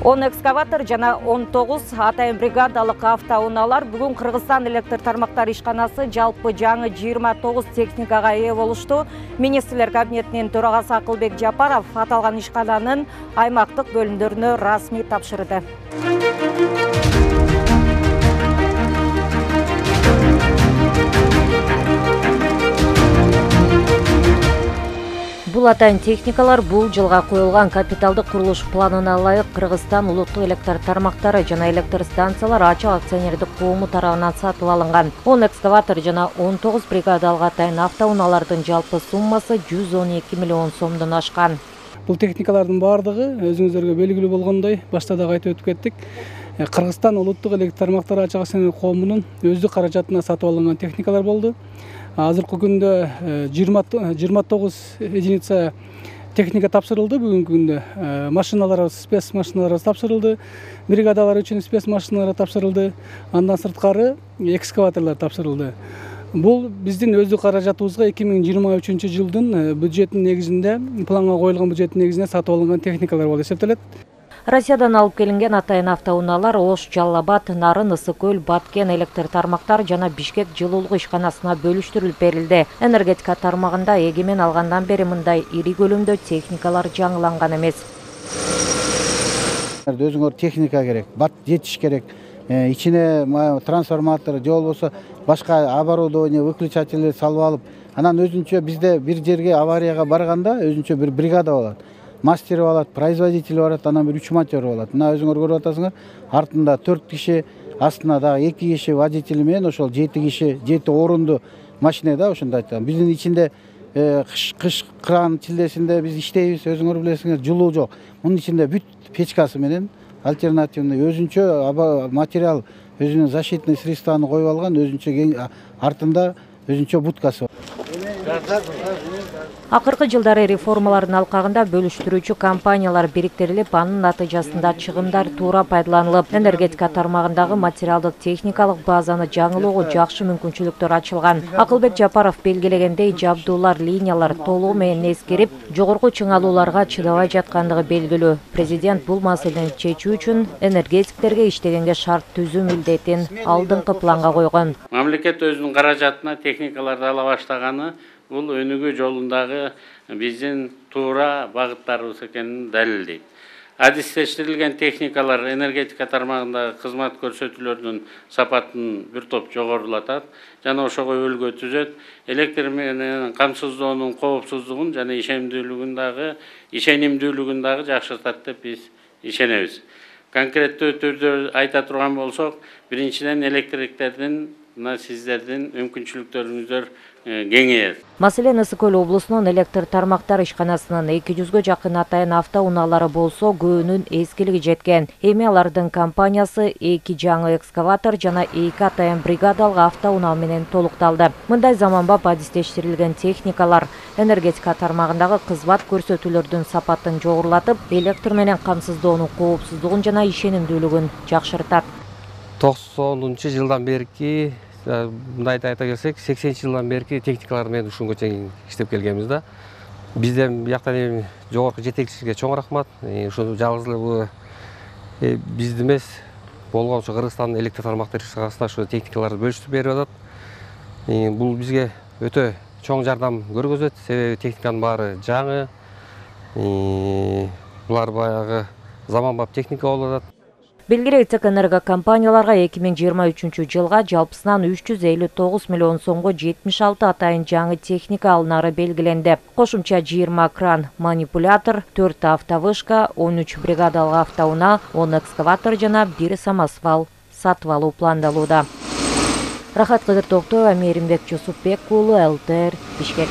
10 экскаватор жана 19 атайын бригадалык автоунаалар бүгүн Кыргызстан электр тармактар ишканасы жалпы жаңы 29 техникага ээ болушту. Министрлер кабинетинин төрагасы Акылбек Жапаров аталган ишкананын аймактык бөлүмдөрүнө расмий тапшырды. Бул атайын техникалар бул жылга коюлган капиталдык курулуш планына ылайык Кыргызстан улуттук электр тармактары жана электр станциялар ачык акционердик коому тарабынан сатып алынган. 10 экскаватор жана 19 бригадалык атайын автоунаалардын жалпы суммасы 112 миллион сомдон ашкан. Бул техникалардын баардыгы өзүңүздөргө белгилүү болгондой, башта да айтып өтүп кеттик. Кыргызстан улуттук электр тармактары ачык акционердик коомунун өздүк каражатына сатып алынган техникалар болду. Азыркы күндө 29 единица техника тапшырылды. Бүгүнкү күндө машиналар, спец машиналар тапшырылды. Бригадалар үчүн спец машиналар тапшырылды. Андан сырткары экскаваторлор тапшырылды. Бул биздин өздүк каражатыбызга 2023 жылдын бюджеттин негизинде, планга коюлган бюджеттин негизинде сатып алынган техникалар болуп эсептелет. Россиядан алып келинген атайын автоунаалар Ош, Жалал-Абад, Нарын, Ысык-Көл, Баткен электр тармактар жана Бишкек жылуулук ишканасына бөлүштүрүлүп берилди. Энергетика тармагында эгемен алгандан бери мындай ири көлөмдө техникалар жаңыланган эмес. Өзүңөр техника керек, бат жетиш керек. Ичине трансформатор, же болбосо башка оборудование, выключатель салып алып, анан өзүнчө бизде бир жерге аварияга барганда өзүнчө бир бригада болот. Мастер болот, производитель болот, анан бир 3 монтер болот. Мына өзүңөр көрүп атасыңар, артында 4 киши, астына дагы 2 киши водитель менен ошол 7 киши, 7 орунду машина да ошондой айткан. Биздин ичинде кыш кран чилдесинде биз иштейбиз, өзүңөр билесиңер, жылуу жок. Мунун ичинде бүт печкасы менен альтернативный өзүнчө материал, өзүнүн защитный средстваны коюп алган, өзүнчө артында өзүнчө будкасы. Акыркы жылдары реформалардын алкагында бөлүштүрүүчү компаниялар бириктирилип, анын натыйжасында чыгымдар туура пайдаланылып, энергетика тармагындагы материалдык техникалык базаны жаңылоого жакшы мүмкүнчүлүктөр ачылган. Акылбек Жапаров белгилегендей, жабдуулар, линиялар толугу менен эскирип, жогорку чыңалууларга чыдабай жаткандыгы белгилүү. Президент бул маселени чечүү үчүн энергетиктерге иштегенге шарт түзүү милдетин алдыңкы планга койгон. Мамлекет өзүнүн каражатына техникаларды ала баштаганы бул өнүгүү жолундагы биздин туура багыттарыбыз экенин далилдейт. Адистештирилген техникалар энергетика тармагындагы кызмат көрсөтүүлөрдүн сапатын бир топ жогорулатат жана ошого үлгү түзөт. Электр менен камсыздоонун коопсуздугун жана ишенимдүүлүгүн дагы жакшыртат деп биз ишенебиз. Конкреттүү түрдө айта турган болсок, биринчиден электриктердин сиздердин мүмкүнчүлүктөрүңүздөр кеңейет. Маселен, Ысык-Көл облусунун электр тармактар ишканасынын 200гө жакын атайын автоунаалары болсо, көбүнүн эскилиги жеткен. Эми алардын компаниясы 2 жаңы экскаватор жана 2 атайын бригадалык автоунаа менен толукталды. Мындай заманбап адистештирилген техникалар энергетика тармагындагы кызмат көрсөтүүлөрдүн сапатын жогорулатып, электр менен камсыздоонун коопсуздугун жана ишенимдүүлүгүн жакшыртат. 90 жылдан берки, мындайда айта келсек, 80 жылдан берки техникалар менен ушунга чейин иштеп келгенбиз да. Бизден бияктан жогорку жетекчиликке чоң рахмат. Ошо жалгыз эле бул бизди эмес, болгон ошо Кыргызстандын электр тармактар ишканасына ошо техникаларды бөлүштүрүп берип атат. Бул бизге өтө чоң жардам көргөзөт, себеби техниканын баары жаңы. Булар баягы заманбап техника болуп атат. Белгилүү энерго компанияларга 2023 жылга жалпысынан 359 миллион сомго 76 атайын жаңы техника алынары белгиленди. Кошумча 20 кран, манипулятор, 4 автовышка, 13 бригадалык автоунаа, 10 экскаватор жана 1 самосвал сатып алуу пландалууда. Рахат Кыдыр Токтоева, Мейримбек Жусупбек уулу, ЛТР, Бишкек.